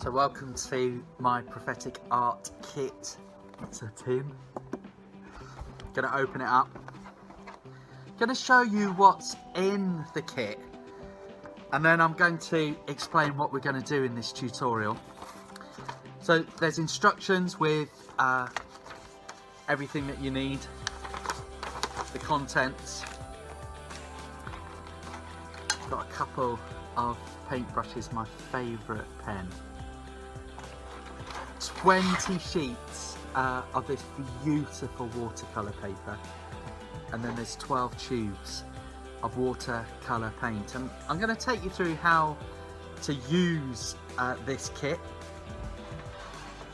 So welcome to my prophetic art kit. It's a tin. Gonna open it up. Gonna show you what's in the kit, and then I'm going to explain what we're going to do in this tutorial. So there's instructions with everything that you need, the contents. Got a couple of paintbrushes, my favourite pen. 20 sheets of this beautiful watercolour paper, and then there's 12 tubes of watercolour paint, and I'm going to take you through how to use this kit,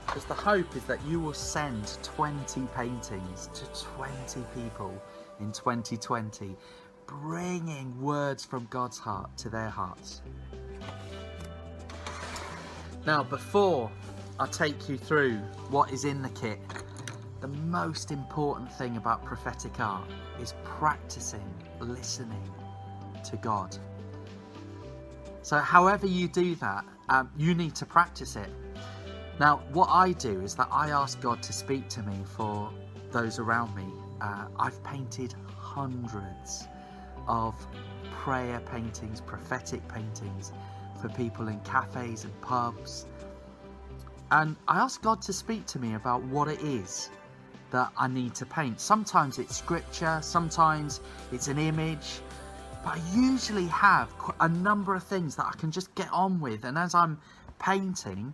because the hope is that you will send 20 paintings to 20 people in 2020, bringing words from God's heart to their hearts. Now, before I take you through what is in the kit, the most important thing about prophetic art is practicing listening to God. So however you do that, you need to practice it. Now, what I do is that I ask God to speak to me for those around me. I've painted hundreds of prayer paintings, prophetic paintings for people in cafes and pubs. And I ask God to speak to me about what it is that I need to paint. Sometimes it's scripture, sometimes it's an image, but I usually have a number of things that I can just get on with. And as I'm painting,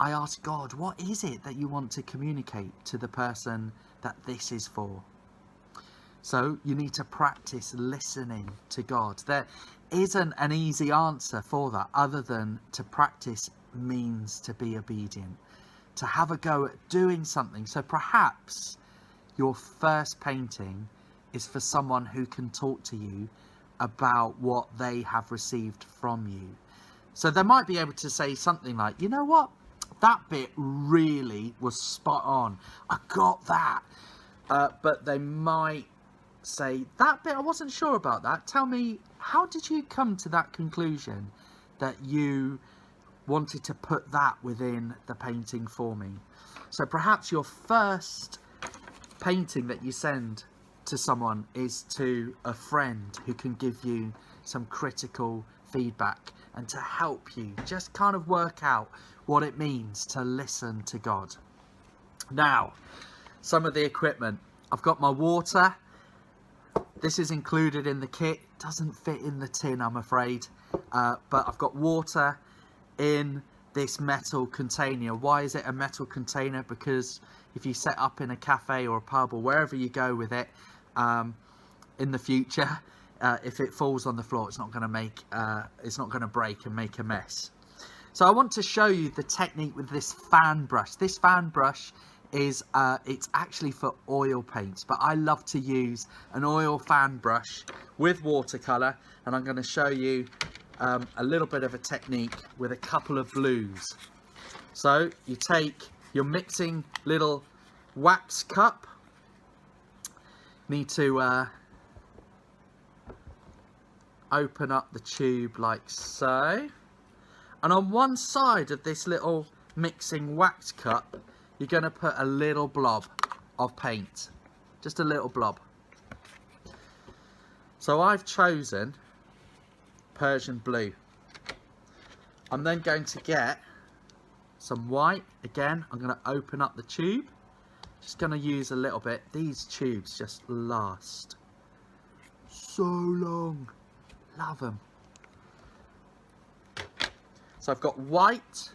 I ask God, what is it that you want to communicate to the person that this is for? So you need to practice listening to God. There isn't an easy answer for that, other than to practice means to be obedient, to have a go at doing something. So perhaps your first painting is for someone who can talk to you about what they have received from you. So they might be able to say something like, you know what, that bit really was spot on, I got that. But they might say, that bit I wasn't sure about that, tell me, how did you come to that conclusion that you wanted to put that within the painting for me? So perhaps your first painting that you send to someone is to a friend who can give you some critical feedback and to help you just kind of work out what it means to listen to God. Now, some of the equipment. I've got my water. This is included in the kit. Doesn't fit in the tin, I'm afraid. But I've got water in this metal container. Why is it a metal container? Because if you set up in a cafe or a pub or wherever you go with it in the future, if it falls on the floor, it's not going to break and make a mess. So I want to show you the technique with this fan brush. This fan brush is it's actually for oil paints, but I love to use an oil fan brush with watercolor, and I'm going to show you a little bit of a technique with a couple of blues. So you take your mixing little wax cup, need to open up the tube like so, and on one side of this little mixing wax cup you're going to put a little blob of paint, just a little blob. So I've chosen Persian blue. I'm then going to get some white. Again, I'm going to open up the tube, just going to use a little bit. These tubes just last so long, love them. So I've got white,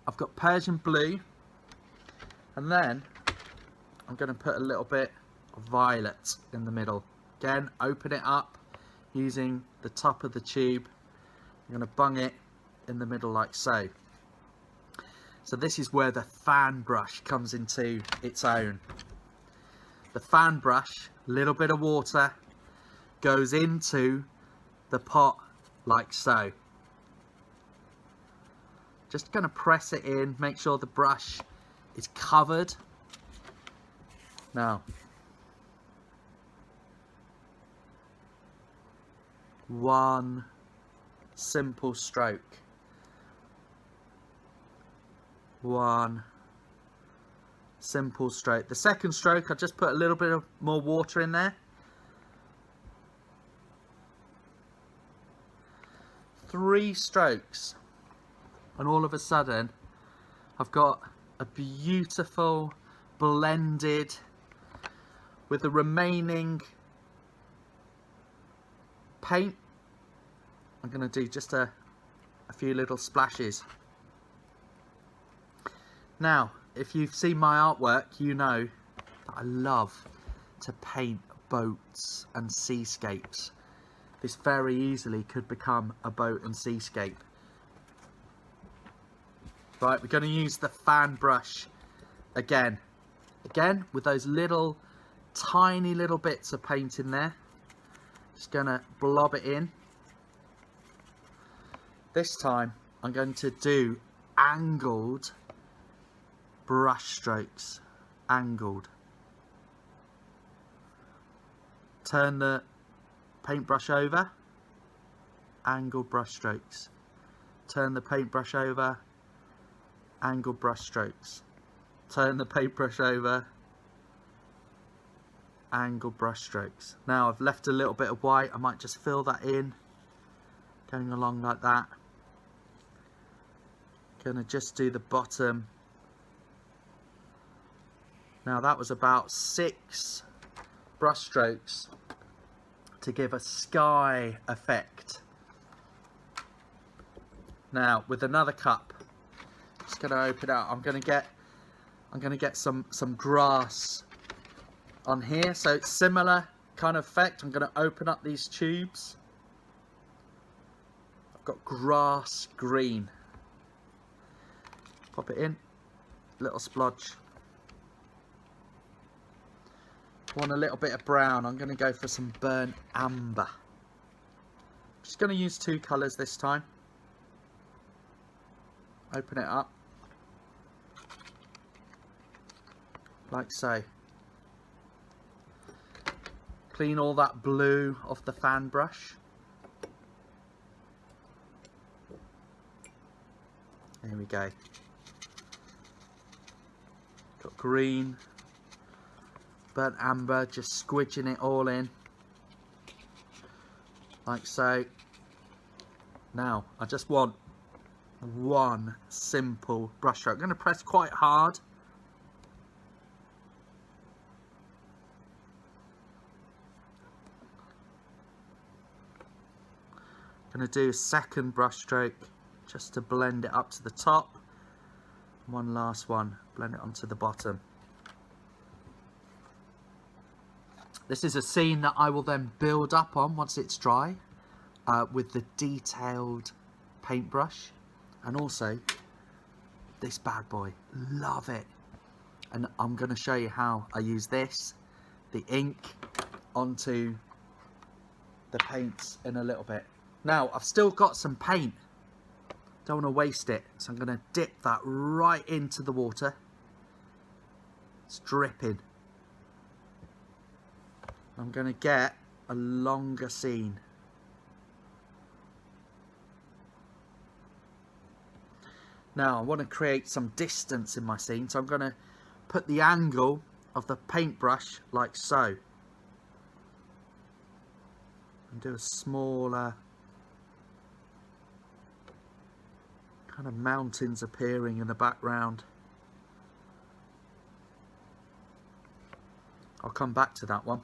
I've got Persian blue, and then I'm going to put a little bit of violet in the middle. Again, open it up using the top of the tube. I'm going to bung it in the middle like so. So this is where the fan brush comes into its own. The fan brush, a little bit of water, goes into the pot like so. Just going to press it in, make sure the brush is covered. Now, one simple stroke one simple stroke. The second stroke, I just put a little bit of more water in there. 3 strokes, and all of a sudden I've got a beautiful blended, with the remaining paint, I'm going to do just a few little splashes. Now, if you've seen my artwork, you know that I love to paint boats and seascapes. This very easily could become a boat and seascape. Right, we're going to use the fan brush again with those little tiny little bits of paint in there. Just going to blob it in. This time I'm going to do angled brush strokes. Angled. Turn the paintbrush over, angled brush strokes. Turn the paintbrush over, angled brush strokes. Turn the paintbrush over, angled brush strokes. Now I've left a little bit of white, I might just fill that in, going along like that. Gonna just do the bottom. Now that was about 6 brush strokes to give a sky effect. Now with another cup, just gonna open out. I'm gonna get some grass on here, so it's similar kind of effect. I'm gonna open up these tubes. I've got grass green. Pop it in, little splodge. Want a little bit of brown, I'm going to go for some burnt amber. Just going to use 2 colours this time. Open it up. Like so. Clean all that blue off the fan brush. There we go. Got green. Burnt amber, just squidging it all in like so. Now I just want one simple brush stroke. I'm going to press quite hard. I'm going to do a second brush stroke just to blend it up to the top. One last one, blend it onto the bottom. This is a scene that I will then build up on once it's dry with the detailed paintbrush, and also this bad boy. Love it. And I'm going to show you how I use this, the ink, onto the paints in a little bit. Now I've still got some paint, don't want to waste it, so I'm going to dip that right into the water. It's dripping. I'm going to get a longer scene. Now I want to create some distance in my scene, so I'm going to put the angle of the paintbrush like so. And do a smaller kind of mountains appearing in the background. I'll come back to that one.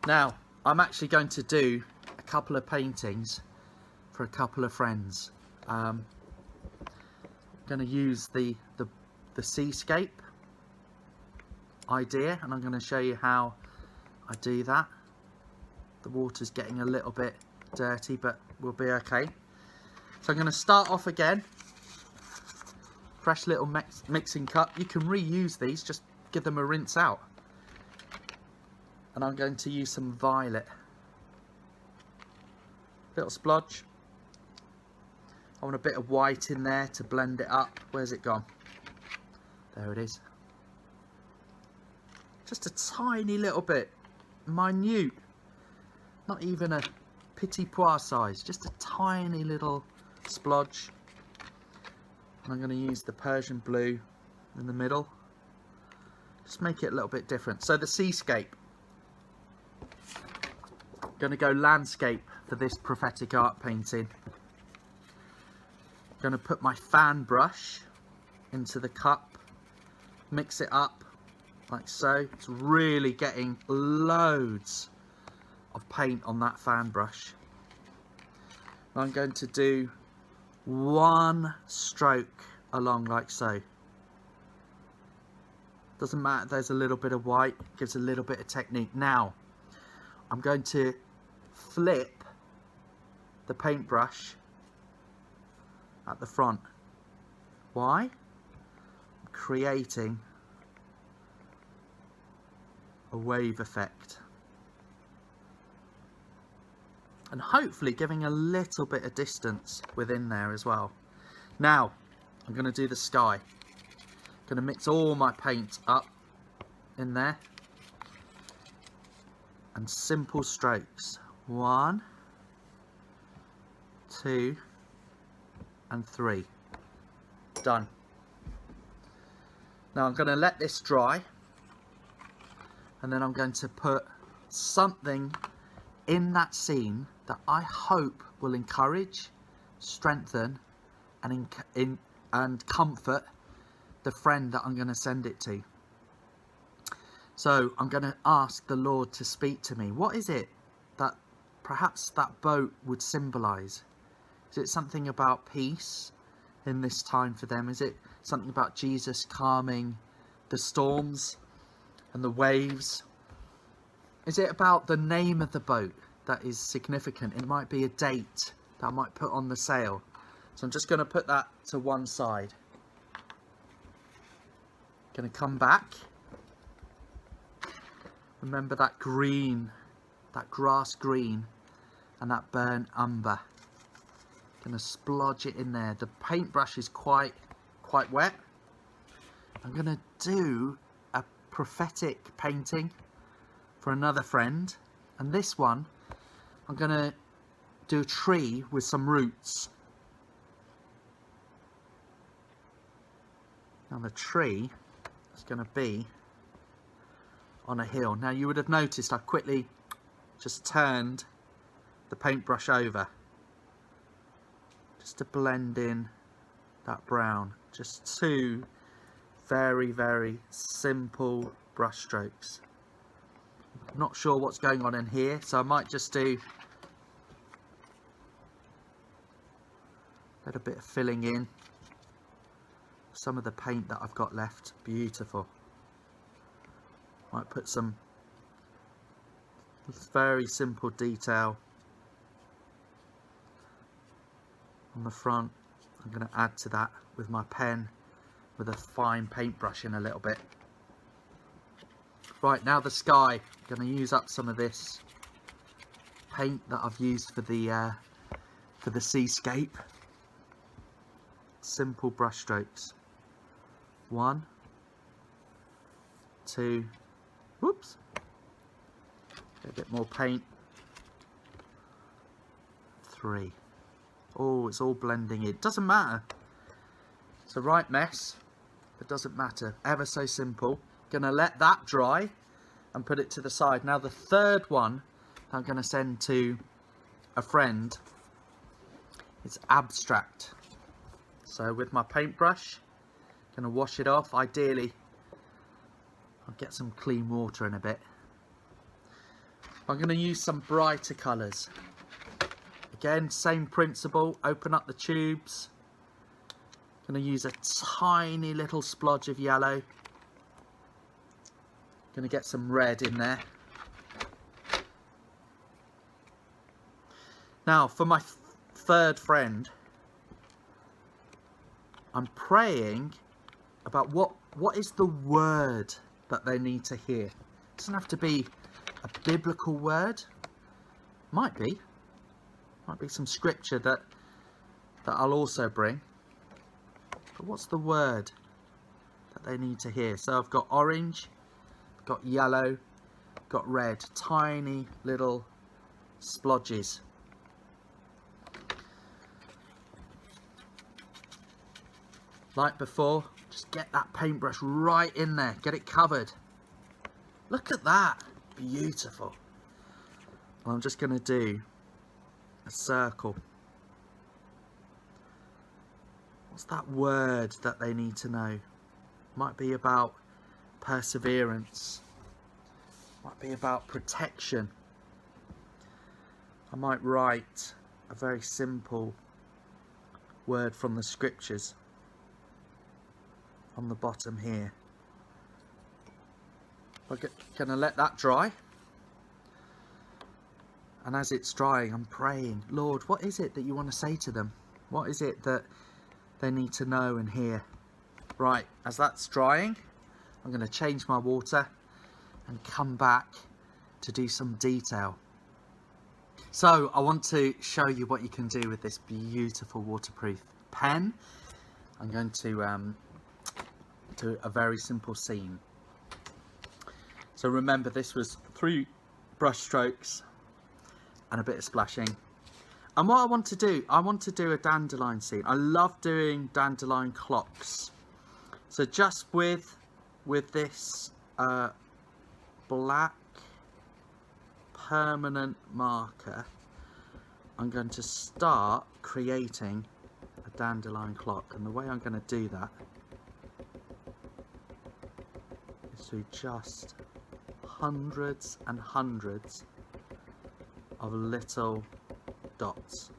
Now, I'm actually going to do a couple of paintings for a couple of friends. I'm going to use the seascape idea, and I'm going to show you how I do that. The water's getting a little bit dirty, but we'll be okay. So I'm going to start off again. Fresh little mixing cup. You can reuse these, just give them a rinse out. And I'm going to use some violet. Little splodge. I want a bit of white in there to blend it up. Where's it gone? There it is. Just a tiny little bit. Minute. Not even a petit pois size. Just a tiny little splodge. I'm going to use the Persian blue in the middle. Just make it a little bit different. So the seascape. Going to go landscape for this prophetic art painting. Going to put my fan brush into the cup, mix it up like so. It's really getting loads of paint on that fan brush. I'm going to do one stroke along like so. Doesn't matter, there's a little bit of white, gives a little bit of technique. Now I'm going to flip the paintbrush at the front. Why? I'm creating a wave effect and hopefully giving a little bit of distance within there as well. Now I'm going to do the sky. I'm going to mix all my paint up in there and simple strokes. 1, 2 and 3. Done. Now I'm going to let this dry, and then I'm going to put something in that scene that I hope will encourage, strengthen and comfort the friend that I'm going to send it to. So I'm going to ask the Lord to speak to me. What is it that perhaps that boat would symbolize? Is it something about peace in this time for them? Is it something about Jesus calming the storms and the waves? Is it about the name of the boat that is significant? It might be a date that I might put on the sail. So I'm just going to put that to one side. Going to come back. Remember that green, that grass green and that burnt umber. Going to splodge it in there. The paintbrush is quite wet. I'm going to do a prophetic painting for another friend, and this one I'm going to do a tree with some roots. Now the tree is going to be on a hill. Now you would have noticed I quickly just turned the paintbrush over just to blend in that brown. Just two very simple brush strokes. I'm not sure what's going on in here, so I might just do a little bit of filling in some of the paint that I've got left. Beautiful. Might put some very simple detail on the front. I'm going to add to that with my pen with a fine paintbrush in a little bit. Right, now the sky. I'm going to use up some of this paint that I've used for the seascape. Simple brush strokes. 1, 2, whoops, get a bit more paint. 3. Oh, it's all blending in. Doesn't matter. It's a right mess. It doesn't matter. Ever so simple. Gonna let that dry and put it to the side. Now the third one I'm gonna send to a friend is abstract. So with my paintbrush, gonna wash it off. Ideally I'll get some clean water in a bit. I'm gonna use some brighter colours. Again, same principle. Open up the tubes. Gonna use a tiny little splodge of yellow. Gonna get some red in there. Now for my third friend, I'm praying about what is the word that they need to hear. It doesn't have to be a biblical word. Might be some scripture that I'll also bring. But what's the word that they need to hear? So I've got orange, got yellow, got red, tiny little splodges. Like before, just get that paintbrush right in there, get it covered. Look at that, beautiful. Well, I'm just going to do a circle. What's that word that they need to know? Might be about perseverance, might be about protection. I might write a very simple word from the scriptures on the bottom here. I'm going to let that dry, and as it's drying I'm praying, Lord, what is it that you want to say to them? What is it that they need to know and hear? Right, as that's drying, I'm going to change my water and come back to do some detail. So I want to show you what you can do with this beautiful waterproof pen. I'm going to do a very simple scene. So remember, this was 3 brush strokes and a bit of splashing. And what I want to do a dandelion scene. I love doing dandelion clocks. So just with this black permanent marker, I'm going to start creating a dandelion clock. And the way I'm going to do that is through just hundreds and hundreds of little dots.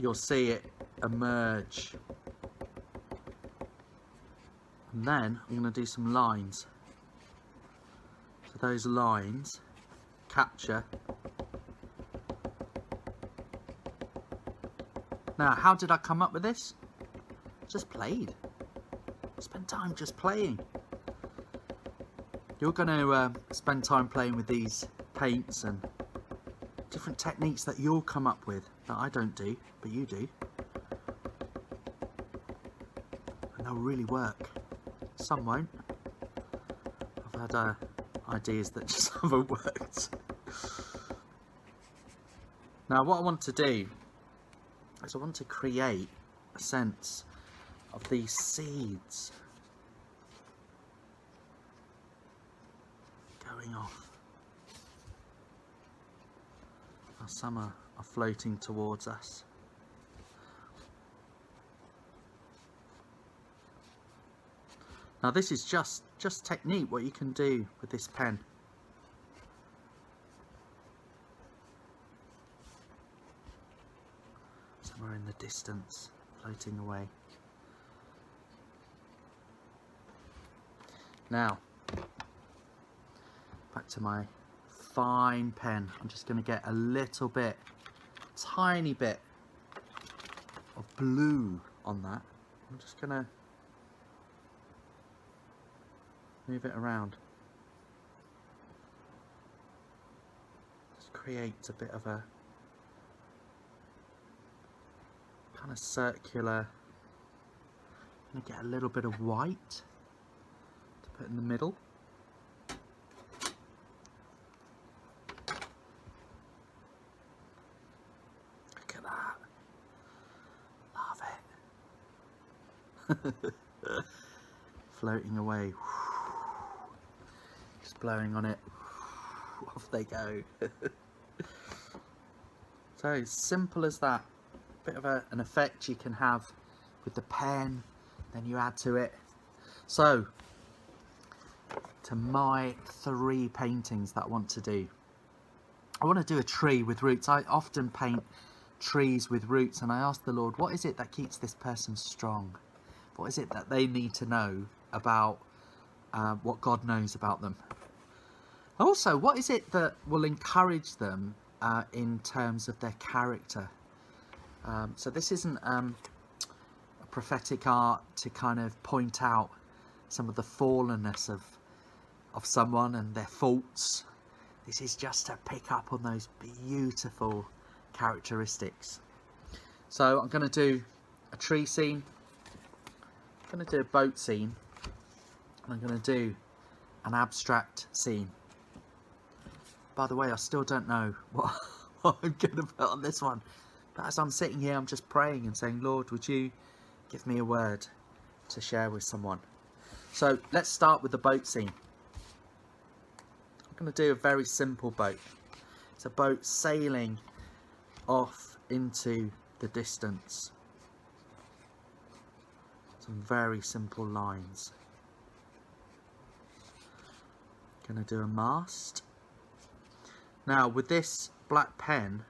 You'll see it emerge, and then I'm going to do some lines. So those lines capture. Now, how did I come up with this? Just played. Spend time just playing. You're going to spend time playing with these paints and different techniques that you'll come up with that I don't do, but you do. And they'll really work. Some won't. I've had ideas that just haven't worked. Now what I want to do is I want to create a sense of these seeds going off. Now some are floating towards us. Now this is just technique, what you can do with this pen. Somewhere in the distance, floating away. Now, back to my fine pen. I'm just going to get a little bit, tiny bit of blue on that. I'm just going to move it around. Just create a bit of a kind of circular. I'm going to get a little bit of white to put in the middle. Look at that. Love it. Floating away. Just blowing on it. Off they go. So simple as that. Bit of an effect you can have with the pen, then you add to it. So to my 3 paintings that I want to do. I want to do a tree with roots. I often paint trees with roots, and I ask the Lord, what is it that keeps this person strong? What is it that they need to know about what God knows about them? Also, what is it that will encourage them in terms of their character? So this isn't a prophetic art to kind of point out some of the fallenness of someone and their faults. This is just to pick up on those beautiful characteristics. So I'm going to do a tree scene, I'm going to do a boat scene, and I'm going to do an abstract scene. By the way, I still don't know what, what I'm going to put on this one. But as I'm sitting here, I'm just praying and saying, Lord, would you give me a word to share with someone? So let's start with the boat scene. I'm going to do a very simple boat. It's a boat sailing off into the distance. Some very simple lines. Going to do a mast. Now with this black pen,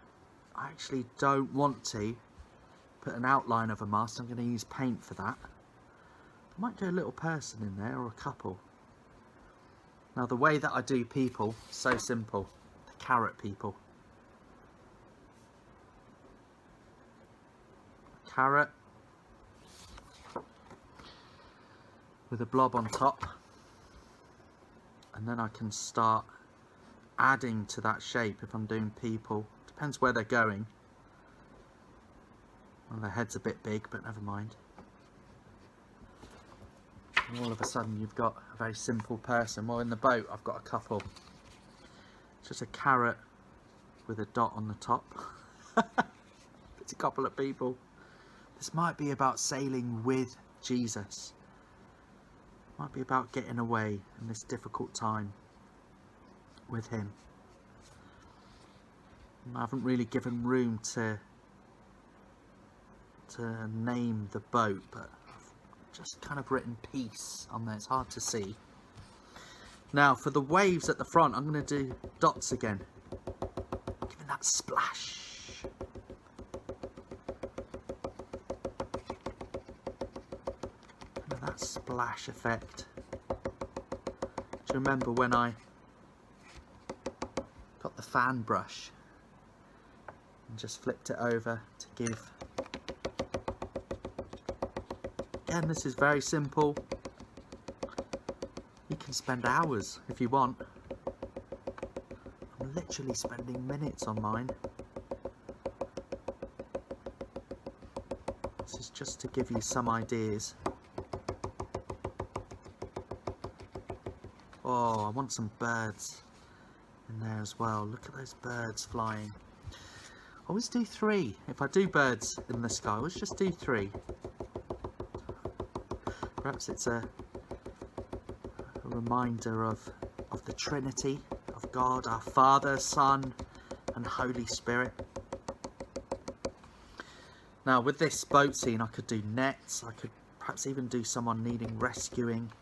I actually don't want to put an outline of a mast. I'm going to use paint for that. I might do a little person in there or a couple. Now the way that I do people, so simple. The carrot people. Carrot with a blob on top, and then I can start adding to that shape if I'm doing people. Depends where they're going. Well, their head's a bit big, but never mind. And all of a sudden you've got a very simple person. Well, in the boat I've got a couple. Just a carrot with a dot on the top. It's a couple of people. This might be about sailing with Jesus. Might be about getting away in this difficult time with him. I haven't really given room to name the boat, but I've just kind of written peace on there. It's hard to see. Now for the waves at the front, I'm going to do dots again, giving that splash. That splash effect. Do you remember when I got the fan brush and just flipped it over to give? Again, this is very simple. You can spend hours if you want. I'm literally spending minutes on mine. This is just to give you some ideas. Oh, I want some birds in there as well. Look at those birds flying. Always do 3. If I do birds in the sky, always just do 3. Perhaps it's a reminder of the Trinity, of God, our Father, Son, and Holy Spirit. Now with this boat scene, I could do nets. I could perhaps even do someone needing rescuing.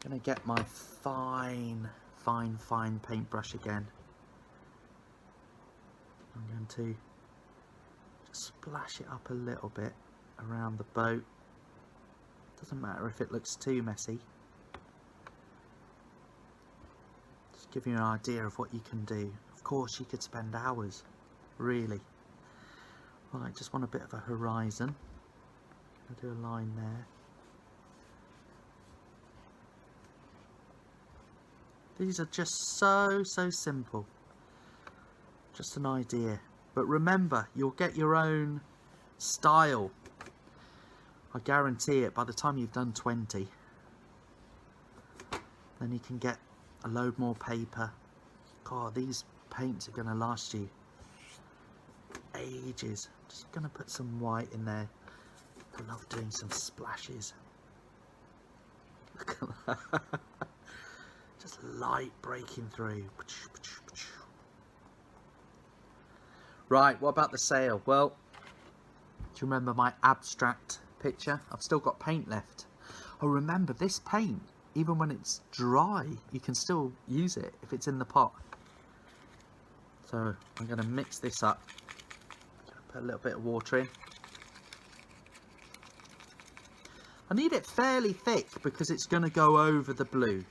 I'm going to get my fine paintbrush again. I'm going to just splash it up a little bit around the boat. Doesn't matter if it looks too messy. Just give you an idea of what you can do. Of course you could spend hours, really. Well, I just want a bit of a horizon. I'll do a line there. These are just so simple. Just an idea. But remember, you'll get your own style. I guarantee it, by the time you've done 20, then you can get a load more paper. God, these paints are going to last you ages. Just going to put some white in there. I love doing some splashes. Look at that. Just light breaking through. Right, what about the sail? Well, do you remember my abstract picture? I've still got paint left. Oh, remember this paint, even when it's dry, you can still use it if it's in the pot. So I'm going to mix this up. Put a little bit of water in. I need it fairly thick because it's going to go over the blue.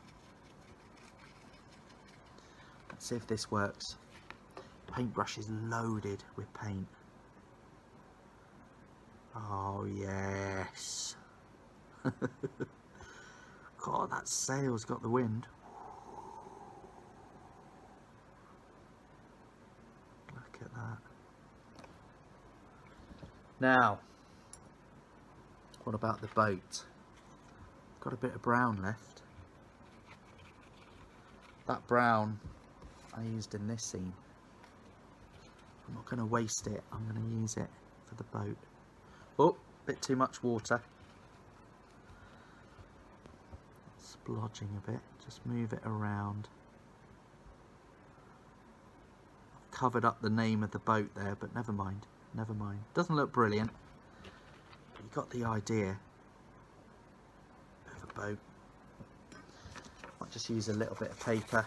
Let's see if this works. Paintbrush is loaded with paint. Oh yes. God, that sail's got the wind. Look at that. Now, what about the boat? Got a bit of brown left. That brown I used in this scene. I'm not going to waste it. I'm going to use it for the boat. Oh, bit too much water. Splodging a bit. Just move it around. I've covered up the name of the boat there, but never mind. Never mind. Doesn't look brilliant, but you got the idea. Bit of a boat. Might just use a little bit of paper.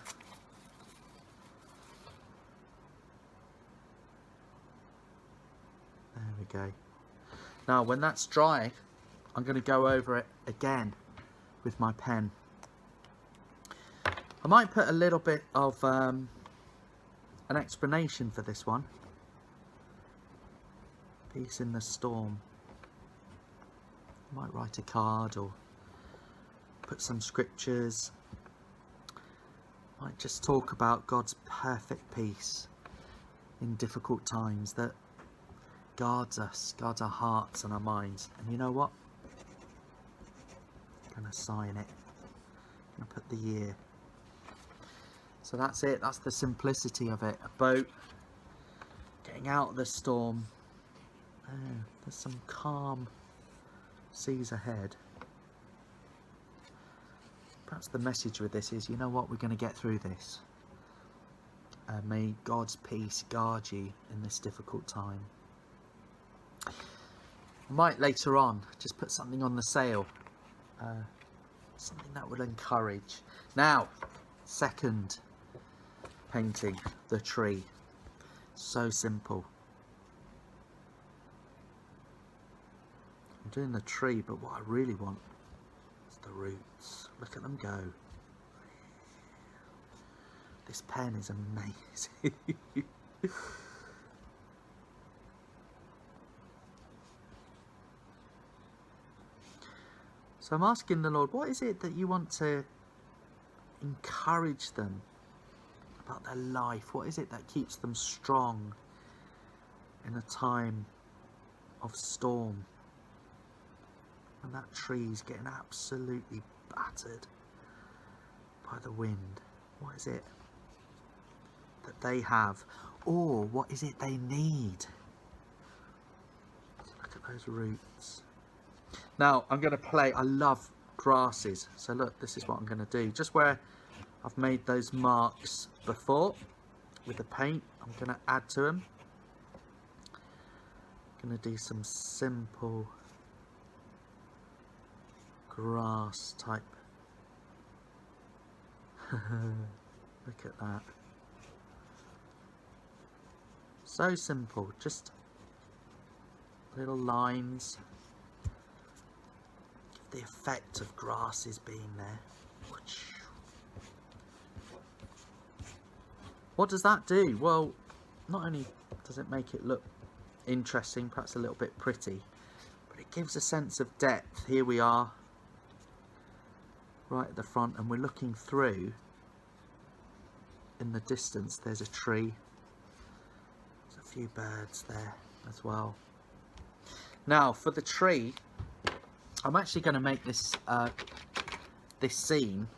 There we go. Now when that's dry, I'm going to go over it again with my pen. I might put a little bit of an explanation for this one. Peace in the storm. I might write a card or put some scriptures. Might just talk about God's perfect peace in difficult times that guards us, guards our hearts and our minds. And you know what? I'm going to sign it. I'm going to put the year. So that's it. That's the simplicity of it. A boat getting out of the storm. Oh, there's some calm seas ahead. Perhaps the message with this is, you know what, we're going to get through this. May God's peace guard you in this difficult time. I might later on just put something on the sail. Something that would encourage. Now, second painting, the tree. So simple. I'm doing the tree, but what I really want is the roots. Look at them go. This pen is amazing. So I'm asking the Lord, what is it that you want to encourage them about their life? What is it that keeps them strong in a time of storm? And that tree's getting absolutely battered by the wind. What is it that they have? Or what is it they need? Look at those roots. Now I'm going to play, I love grasses. So look, this is what I'm going to do. Just where I've made those marks before with the paint, I'm going to add to them. I'm going to do some simple grass type. Look at that. So simple, just little lines. Give the effect of grasses being there. What does that do? Well, not only does it make it look interesting, perhaps a little bit pretty, but it gives a sense of depth. Here we are, right at the front, and we're looking through. In the distance there's a tree, there's a few birds there as well. Now for the tree, I'm actually going to make this this scene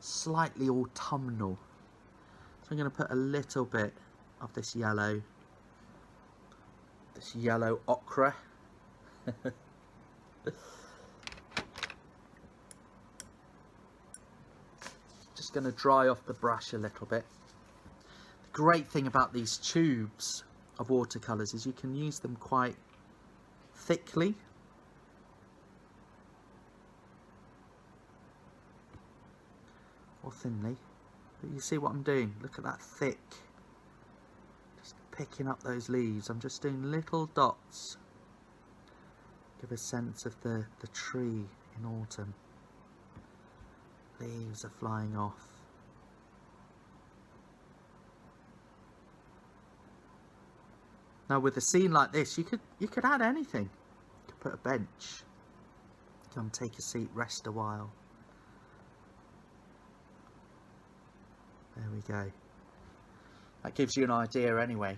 slightly autumnal. So I'm going to put a little bit of this yellow ochre. Just going to dry off the brush a little bit. The great thing about these tubes of watercolours is you can use them quite thickly. Or thinly. But you see what I'm doing? Look at that thick. Just picking up those leaves. I'm just doing little dots. Give a sense of the tree in autumn. Leaves are flying off. Now with a scene like this, you could add anything. You could put a bench. Come take a seat, rest a while. There we go. That gives you an idea anyway.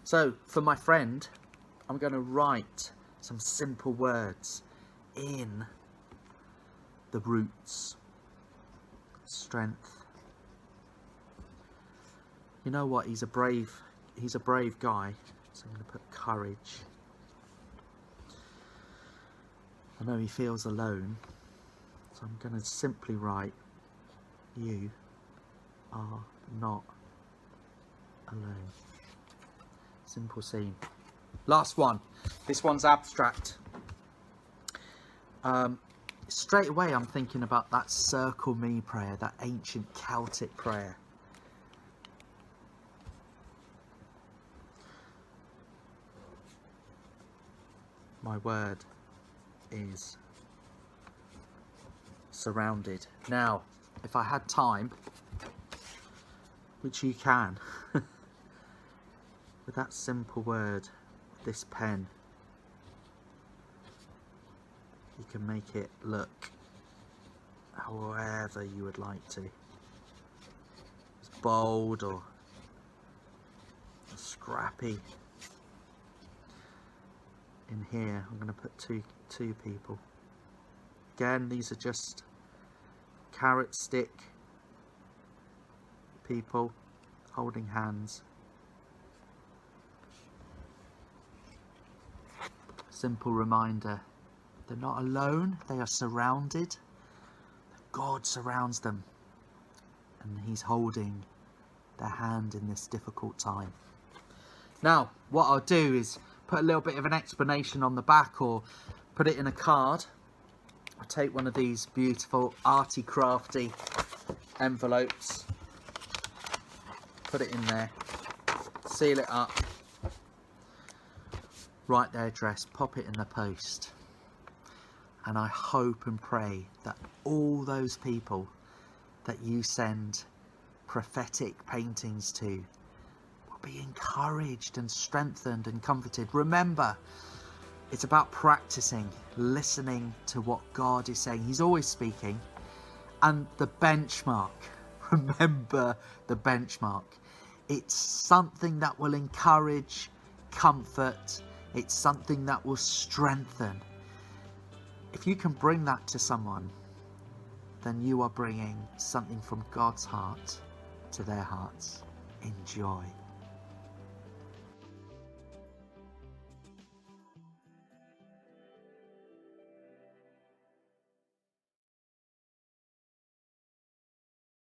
So for my friend, I'm going to write some simple words in the roots. Strength, You know what? He's a brave guy. So I'm going to put courage. I know he feels alone, so I'm going to simply write, you are not alone. Simple scene. Last one. This one's abstract. Straight away I'm thinking about that circle me prayer, that ancient Celtic prayer. My word is surrounded. Now, if I had time, which you can, with that simple word, this pen, you can make it look however you would like to. It's bold or scrappy. In here, I'm going to put two people. Again, these are just carrot stick people holding hands. Simple reminder, they're not alone, they are surrounded. God surrounds them and he's holding their hand in this difficult time. Now, what I'll do is put a little bit of an explanation on the back or put it in a card. I'll take one of these beautiful arty crafty envelopes, put it in there, seal it up, write their address, pop it in the post, and I hope and pray that all those people that you send prophetic paintings to will be encouraged and strengthened and comforted. Remember, it's about practicing, listening to what God is saying. He's always speaking. And the benchmark, remember the benchmark. It's something that will encourage, comfort. It's something that will strengthen. If you can bring that to someone, then you are bringing something from God's heart to their hearts. Enjoy.